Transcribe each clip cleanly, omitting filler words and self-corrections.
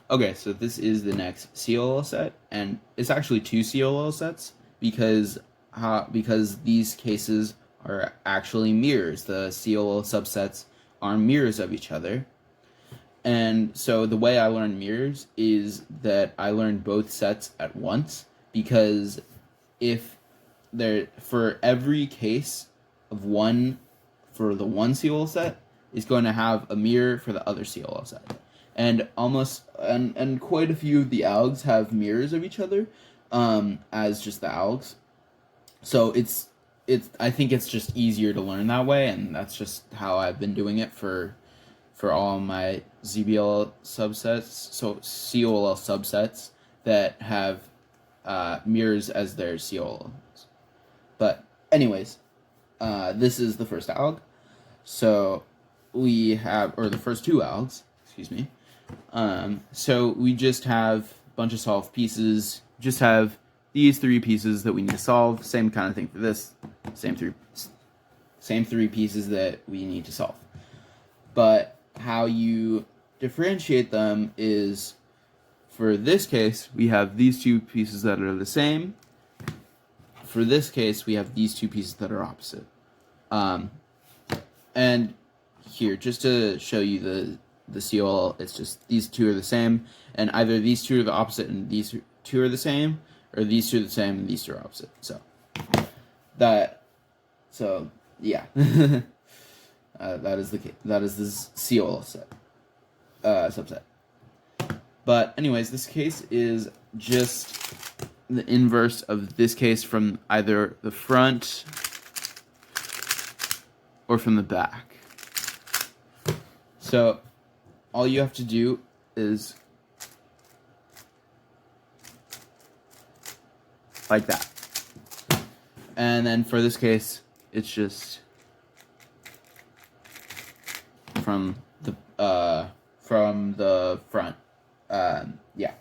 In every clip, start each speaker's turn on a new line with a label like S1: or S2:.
S1: Okay, so this is the next CLL set, and it's actually two CLL sets because these cases are actually mirrors. The CLL subsets are mirrors of each other. And so the way I learn mirrors is that I learn both sets at once, because if there for every case of one for the one CLL set is going to have a mirror for the other CLL set. And quite a few of the algs have mirrors of each other, as just the algs. So I think it's just easier to learn that way, and that's just how I've been doing it for all my ZBLL subsets, so COLL subsets that have mirrors as their COLLs. But anyways, this is the first alg. So we have, or the first two algs, excuse me. So we just have a bunch of solved pieces, just have these three pieces that we need to solve. Same kind of thing for this, same three pieces that we need to solve. But how you differentiate them is, for this case, we have these two pieces that are the same. For this case, we have these two pieces that are opposite. And here, just to show you the COL, it's just these two are the same, and either these two are the opposite and these two are the same, or these two are the same and these two are opposite. So yeah. That is this COL set, subset. But anyways, this case is just the inverse of this case from either the front or from the back. So all you have to do is like that. And then for this case, it's just from the front. Yeah.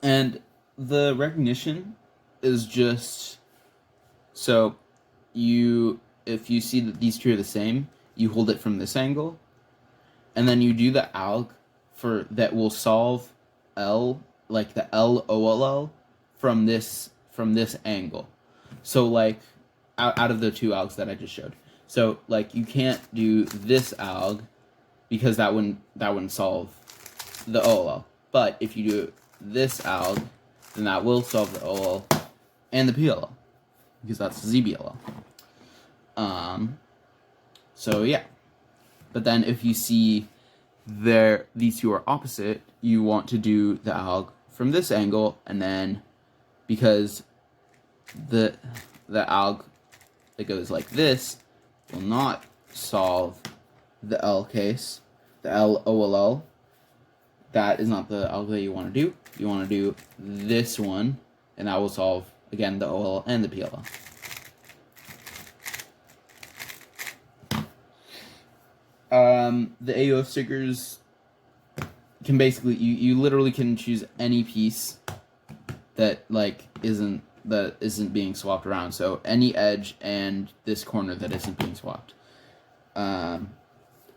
S1: And the recognition is just, so if you see that these two are the same, you hold it from this angle, and then you do the alg that will solve L, like the LOLL, from this angle. So like out of the two algs that I just showed. So like you can't do this alg because that wouldn't solve the OLL. But if you do this alg, then that will solve the OLL and the PLL, because that's ZBLL. So yeah. But then if you see these two are opposite, you want to do the alg from this angle, and then because the alg that goes like this will not solve the L case, the LOLL. That is not the alg that you want to do. You want to do this one, and that will solve, again, the OLL and the PLL. The AO stickers can basically, you literally can choose any piece that isn't being swapped around. So any edge and this corner that isn't being swapped. And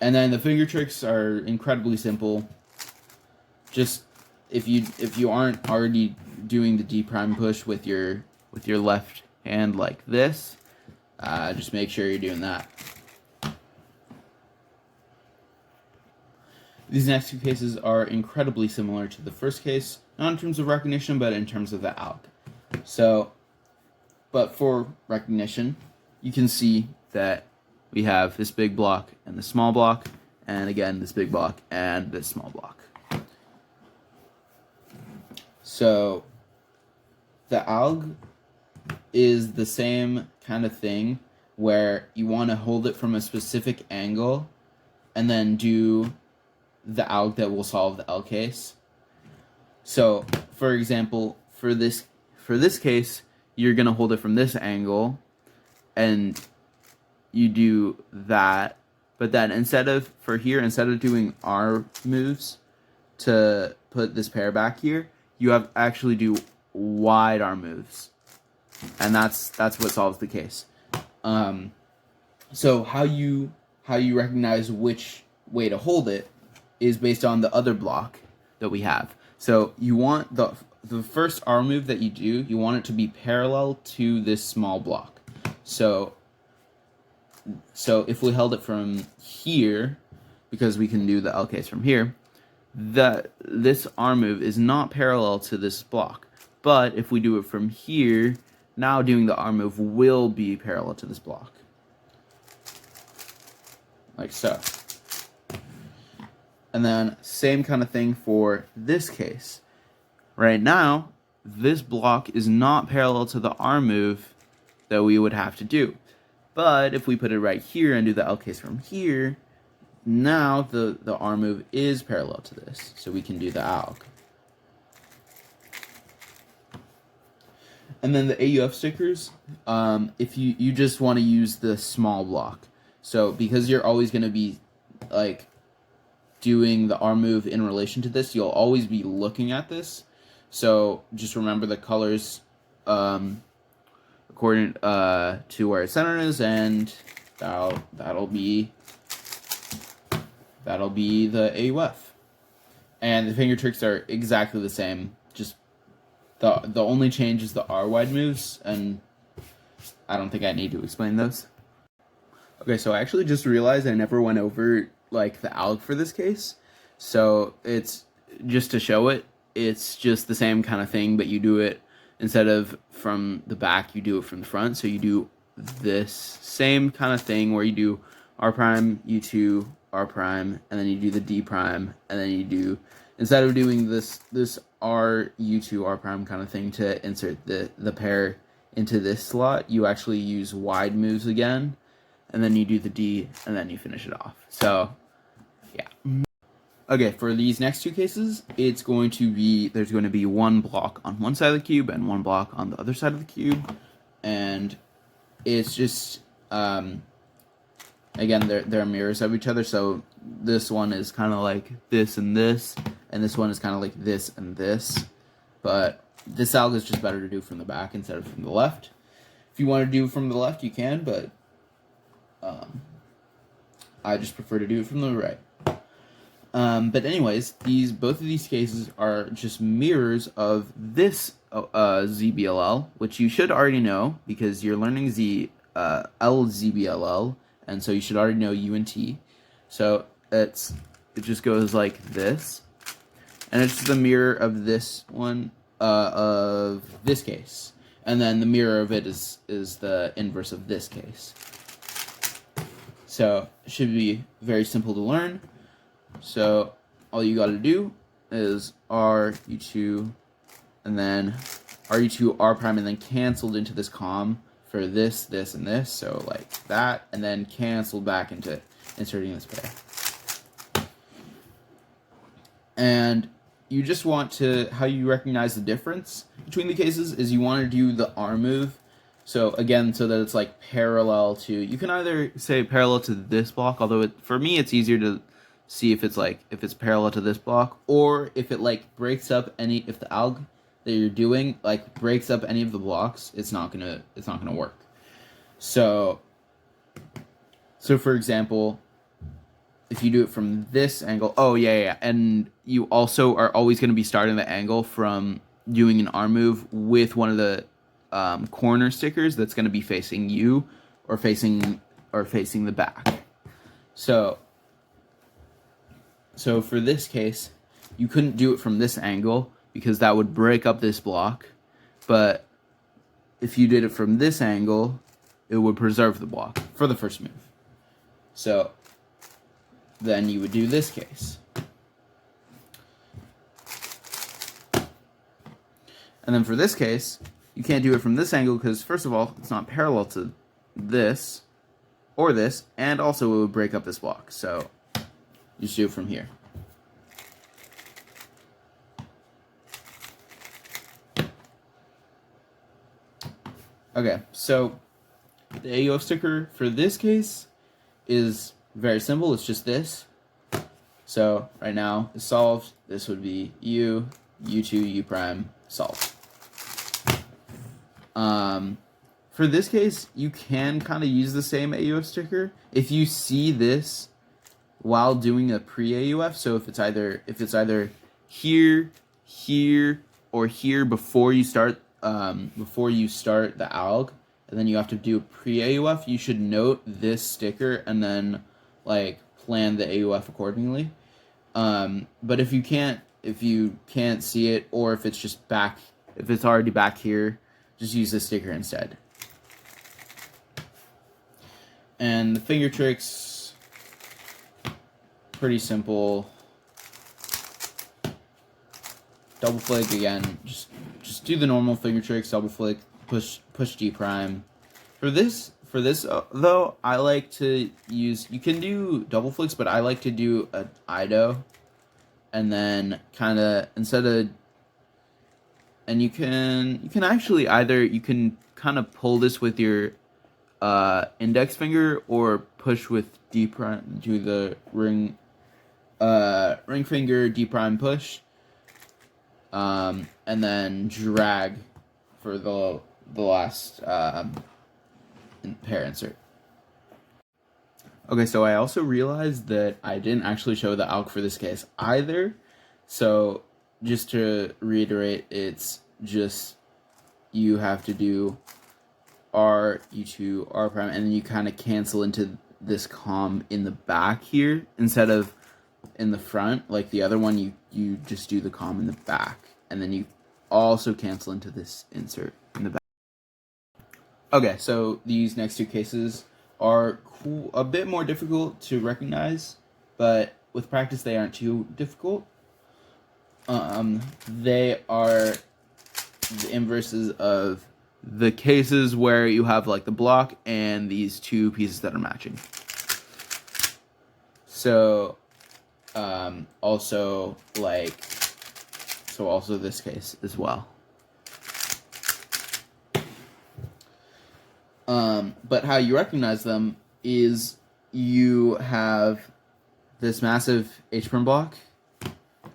S1: then the finger tricks are incredibly simple. Just if you aren't already doing the D prime push with your left hand like this, just make sure you're doing that. These next two cases are incredibly similar to the first case, not in terms of recognition, but in terms of the alg. So, but for recognition, you can see that we have this big block and this small block, and again this big block and this small block. So the alg is the same kind of thing, where you want to hold it from a specific angle and then do the alg that will solve the L case. So for example, for this case, you're gonna hold it from this angle and you do that, but then instead of doing our moves to put this pair back here, you have actually do wide arm moves, and that's what solves the case. So how you recognize which way to hold it is based on the other block that we have. So you want the first R move that you do, you want it to be parallel to this small block. So if we held it from here, because we can do the L case from here, this R move is not parallel to this block. But if we do it from here, now doing the R move will be parallel to this block. Like so. And then same kind of thing for this case. Right now, this block is not parallel to the R move that we would have to do. But if we put it right here and do the L case from here, now the R move is parallel to this. So we can do the alg. And then the AUF stickers, if you just want to use the small block. So because you're always going to be like doing the R move in relation to this, you'll always be looking at this. So just remember the colors according to where its center is, and that'll be the AUF. And the finger tricks are exactly the same. Just the only change is the R wide moves, and I don't think I need to explain those. Okay, so I actually just realized I never went over like the alg for this case. So it's just to show it, it's just the same kind of thing, but you do it instead of from the back, you do it from the front. So you do this same kind of thing where you do R prime, U2, R prime, and then you do the D prime, and then you do, instead of doing this R, U2, R prime kind of thing to insert the pair into this slot, you actually use wide moves again, and then you do the D, and then you finish it off. So, yeah. Okay, for these next two cases, there's going to be one block on one side of the cube and one block on the other side of the cube, and it's just, again, they're mirrors of each other, so this one is kind of like this, and this one is kind of like this and this, but this alg is just better to do from the back instead of from the left. If you want to do it from the left, you can, but I just prefer to do it from the right. But anyways, both of these cases are just mirrors of this ZBLL, which you should already know because you're learning ZBLL, and so you should already know U and T. So it just goes like this, and it's the mirror of this one, of this case, and then the mirror of it is the inverse of this case. So it should be very simple to learn. So all you got to do is R, U2, and then R, U2, R prime, and then canceled into this comm for this, this, and this. So like that, and then canceled back into inserting this pair. And you just want to, how you recognize the difference between the cases is you want to do the R move. So again, so that it's like parallel to, you can either say parallel to this block, although for me it's easier to see if it's parallel to this block, or if it like breaks up if the alg that you're doing like breaks up any of the blocks, it's not gonna work. So for example, if you do it from this angle, and you also are always going to be starting the angle from doing an R move with one of the corner stickers that's going to be facing you or facing the back. So for this case, you couldn't do it from this angle because that would break up this block, but if you did it from this angle, it would preserve the block for the first move. So then you would do this case. And then for this case, you can't do it from this angle because, first of all, it's not parallel to this or this, and also it would break up this block. So you just do it from here. Okay, so the AUF sticker for this case is very simple. It's just this. So right now it's solved. This would be U, U2, U prime, solved. For this case, you can kind of use the same AUF sticker. If you see this while doing a pre-AUF, so if it's either here, here, or here before you start the alg, and then you have to do a pre-AUF, you should note this sticker and then like plan the AUF accordingly. But if you can't see it, or if it's just back, if it's already back here, just use the sticker instead. And the finger tricks, pretty simple. Double flick again, just do the normal finger tricks, double flick, push D prime. For this though, I like to use, you can do double flicks, but I like to do an IDO, and then kind of and you can actually either, you can kind of pull this with your index finger, or push with D prime, do the ring finger D prime push, and then drag for the last pair insert. Okay, so I also realized that I didn't actually show the alg for this case either. So just to reiterate, it's just, you have to do R, U2, R prime, and then you kind of cancel into this comm in the back here instead of in the front like the other one. You just do the comm in the back, and then you also cancel into this insert in the back. Okay, so these next two cases are a bit more difficult to recognize, but with practice they aren't too difficult. They are the inverses of the cases where you have like the block and these two pieces that are matching. So also this case as well. But how you recognize them is you have this massive H prime block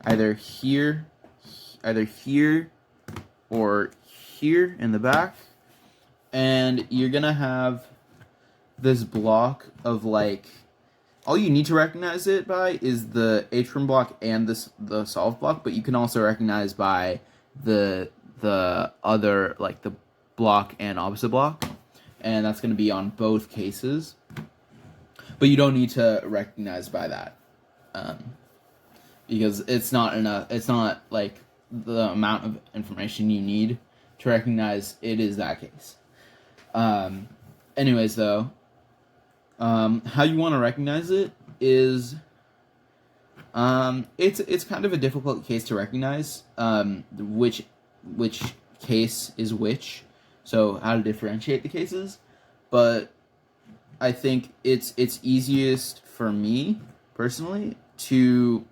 S1: either here or here in the back, and you're gonna have this block of like, all you need to recognize it by is the H prime block and the solve block, but you can also recognize by the other, like the block and opposite block, and that's going to be on both cases. But you don't need to recognize by that, because it's not enough. It's not like the amount of information you need to recognize it is that case. Anyways, though, how you want to recognize it is, it's kind of a difficult case to recognize, which case is which, so how to differentiate the cases. But I think it's easiest for me personally to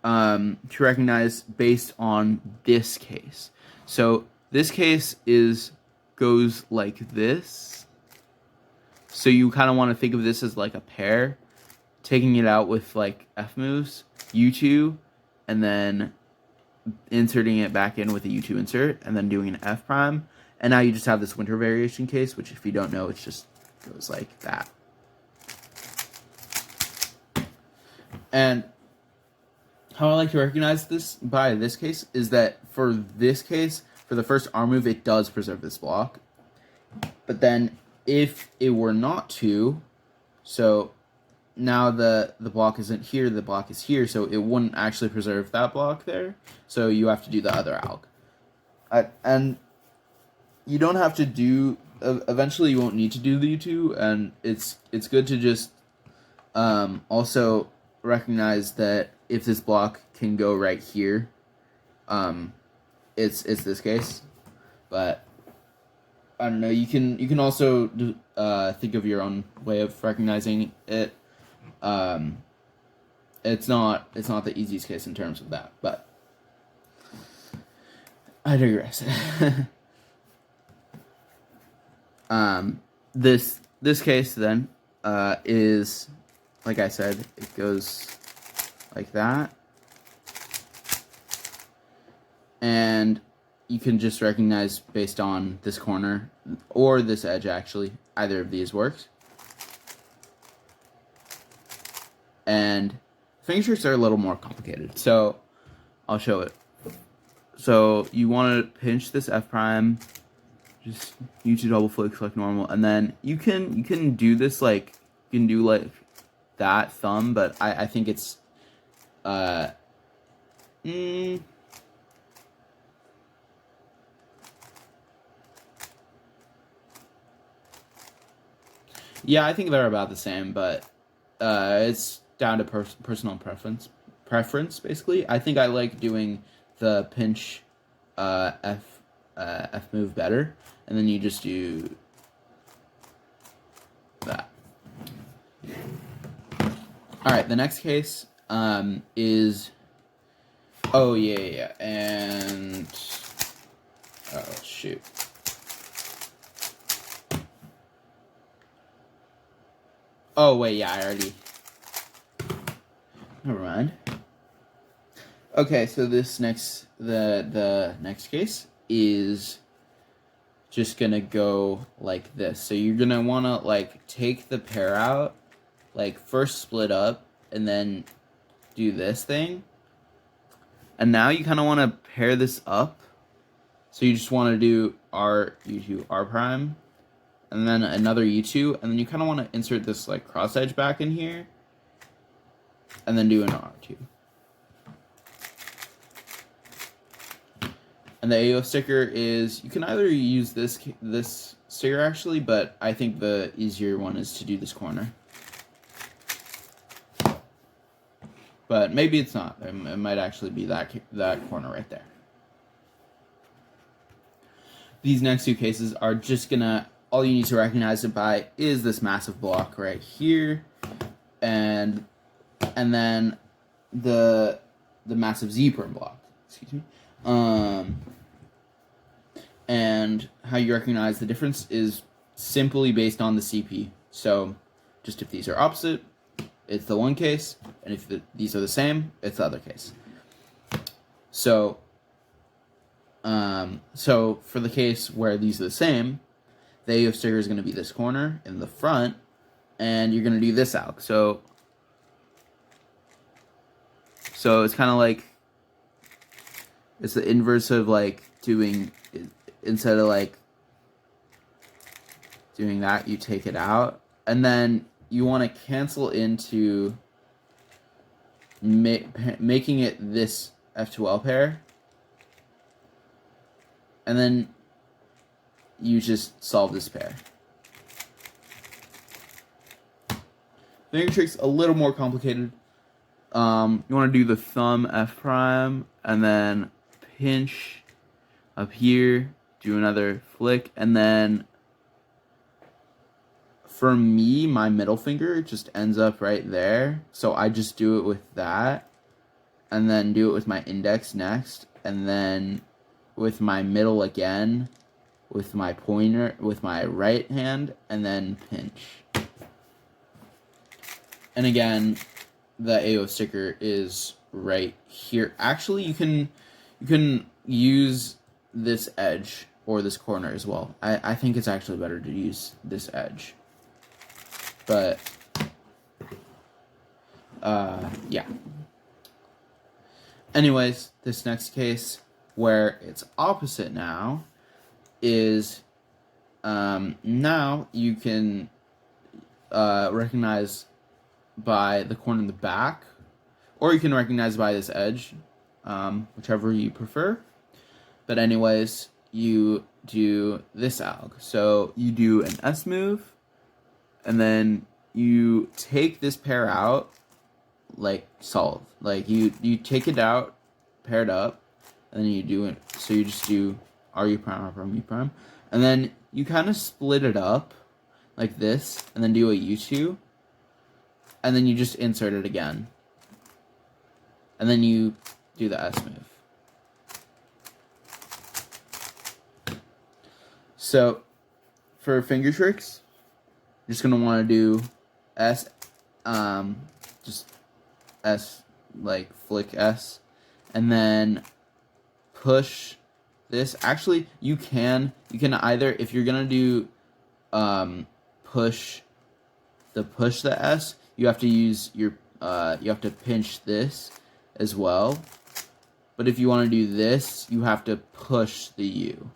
S1: recognize based on this case. So this case goes like this. So you kind of want to think of this as like a pair, taking it out with like F moves, U2, and then inserting it back in with a U2 insert, and then doing an F prime. And now you just have this winter variation case, which if you don't know, it just goes like that. And how I like to recognize this by this case is that for this case, for the first arm move, it does preserve this block. But then if it were not to, so now the block isn't here, the block is here, so it wouldn't actually preserve that block there. So you have to do the other alg. And you don't have to do, eventually you won't need to do the U2, and it's good to just also recognize that if this block can go right here, it's this case. But I don't know, you can also think of your own way of recognizing it. It's not the easiest case in terms of that, but I digress. This case then is, like I said, it goes like that, and you can just recognize based on this corner or this edge. Actually, either of these works. And finger tricks are a little more complicated. So I'll show it. So you want to pinch this F prime, just U2 double flick like normal, and then you can do this like you can do like that thumb, but I think it's yeah, I think they're about the same, but it's down to personal preference basically. I think I like doing the pinch F move better, and then you just do that. All right, the next case is and oh shoot. Oh wait, yeah, I already. Never mind. Okay, so this the next case is just gonna go like this. So you're gonna wanna like take the pair out, like first split up, and then do this thing. And now you kind of want to pair this up. So you just want to do U2 R prime, and then another U2, and then you kind of want to insert this like cross edge back in here, and then do an R2. And the AO sticker is, you can either use this sticker actually, but I think the easier one is to do this corner. But maybe it's not. It might actually be that corner right there. These next two cases are just gonna, all you need to recognize it by is this massive block right here, and then the massive Z perm block. Excuse me. And how you recognize the difference is simply based on the CP. So just if these are opposite, it's the one case, and if these are the same, it's the other case. So, so for the case where these are the same, the AO sticker is going to be this corner in the front, and you're going to do this alg. So it's kind of like, it's the inverse of like doing, instead of like doing that, you take it out, and then you want to cancel into making it this F2L pair, and then you just solve this pair. Finger trick's a little more complicated. You want to do the thumb F prime, and then pinch up here, do another flick, and then for me, my middle finger just ends up right there. So I just do it with that, and then do it with my index next, and then with my middle again, with my pointer, with my right hand, and then pinch. And again, the AO sticker is right here. Actually, you can use this edge or this corner as well. I think it's actually better to use this edge. But, yeah. Anyways, this next case, where it's opposite now, is, now you can, recognize by the corner in the back, or you can recognize by this edge, whichever you prefer. But anyways, you do this alg. So you do an S move, and then you take this pair out, like solve. Like you take it out, paired up, and then you do it. So you just do RU prime, R prime, U prime, and then you kind of split it up like this, and then do a U2, and then you just insert it again, and then you do the S move. So for finger tricks, you're just gonna want to do S, just S, like flick S, and then push this. Actually, you can either, if you're gonna do push the S, you have to use you have to pinch this as well. But if you want to do this, you have to push the U.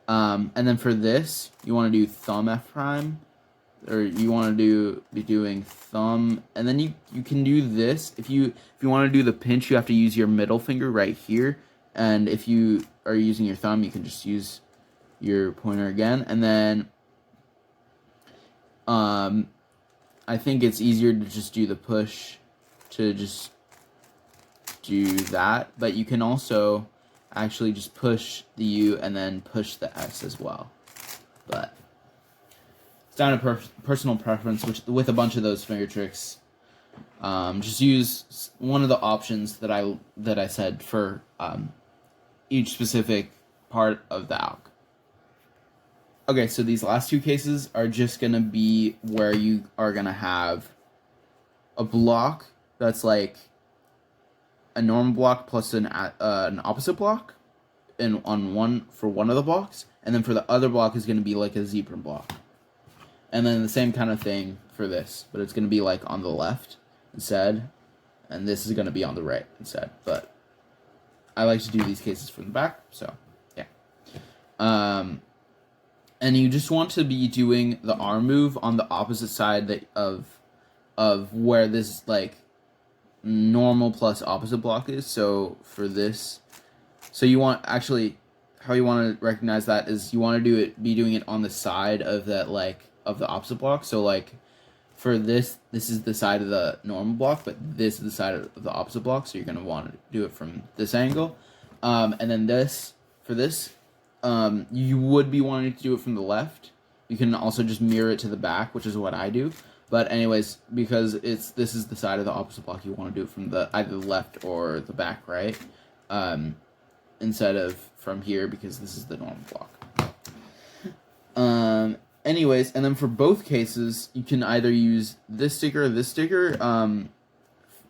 S1: And then for this, you want to do thumb F prime, or you want to be doing thumb, and then you can do this. If you want to do the pinch, you have to use your middle finger right here, and if you are using your thumb, you can just use your pointer again. And then I think it's easier to just do the push, to just do that, but you can also actually just push the U and then push the S as well. But it's down to personal preference, which with a bunch of those finger tricks. Just use one of the options that I said for each specific part of the alg. Okay, so these last two cases are just gonna be where you are gonna have a block that's like a normal block plus an opposite block, for one of the blocks, and then for the other block is gonna be like a zebra block, and then the same kind of thing for this, but it's gonna be like on the left instead, and this is gonna be on the right instead. But I like to do these cases from the back, so yeah. And you just want to be doing the arm move on the opposite side of where this like normal plus opposite block is. So for this, so you want, actually, how you want to recognize that is you want to be doing it on the side of that, like, of the opposite block. So like for this is the side of the normal block, but this is the side of the opposite block, so you're going to want to do it from this angle. And then for this, you would be wanting to do it from the left. You can also just mirror it to the back, which is what I do. But anyways, because this is the side of the opposite block, you want to do it from either the left or the back right, instead of from here, because this is the normal block. Anyways, and then for both cases, you can either use this sticker or this sticker.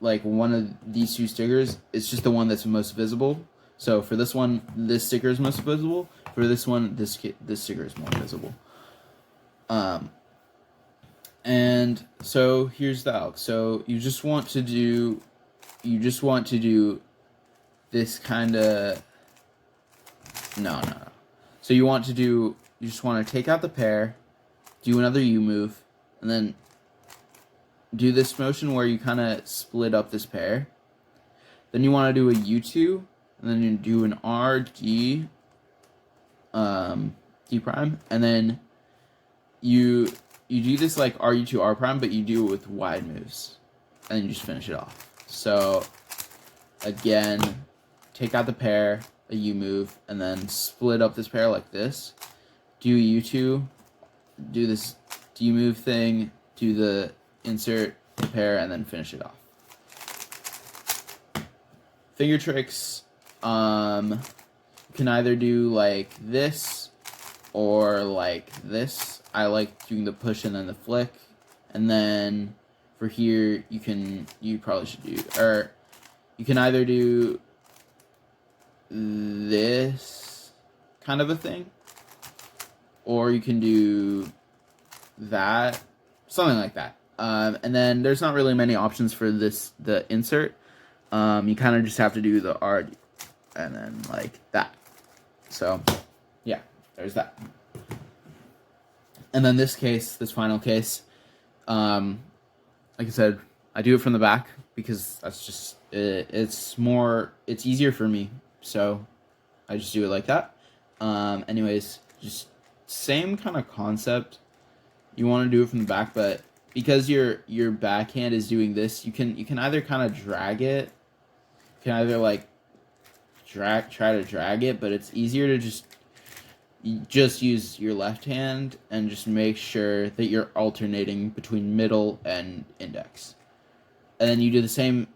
S1: Like one of these two stickers, it's just the one that's most visible. So for this one, this sticker is most visible. For this one, this sticker is more visible. And so here's the alg. So you just want to do this kind of, no. So you just want to take out the pair, do another U move, and then do this motion where you kind of split up this pair. Then you want to do a U2, and then you do an R, D, D prime, and then you do this like RU2 R prime, but you do it with wide moves, and then you just finish it off. So again, take out the pair, a U move, and then split up this pair like this. Do U2, do this D move thing, do the insert the pair, and then finish it off. Finger tricks, you can either do like this or like this. I like doing the push and then the flick, and then for here you can either do this kind of a thing, or you can do that, something like that. And then there's not really many options for the insert. You kind of just have to do the R and then like that. So yeah, there's that. And then this final case, like I said, I do it from the back because that's just, it's easier for me. So I just do it like that. Anyways, just same kind of concept. You want to do it from the back, but because your backhand is doing this, you can either kind of drag it. You can either like try to drag it, but it's easier to just use your left hand and just make sure that you're alternating between middle and index. And then you do the same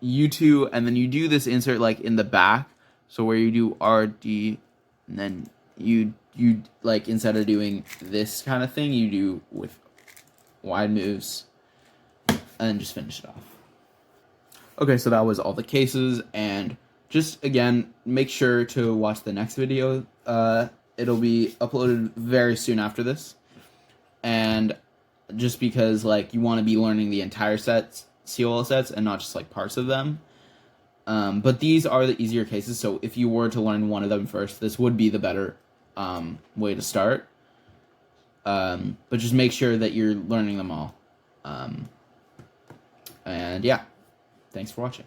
S1: U2, and then you do this insert like in the back, so where you do RD, and then you like, instead of doing this kind of thing, you do with wide moves, and just finish it off. Okay, so that was all the cases, and just again, make sure to watch the next video. It'll be uploaded very soon after this, and just because like you want to be learning the entire COL sets and not just like parts of them. But these are the easier cases, so if you were to learn one of them first, this would be the better way to start. But just make sure that you're learning them all. And yeah, thanks for watching.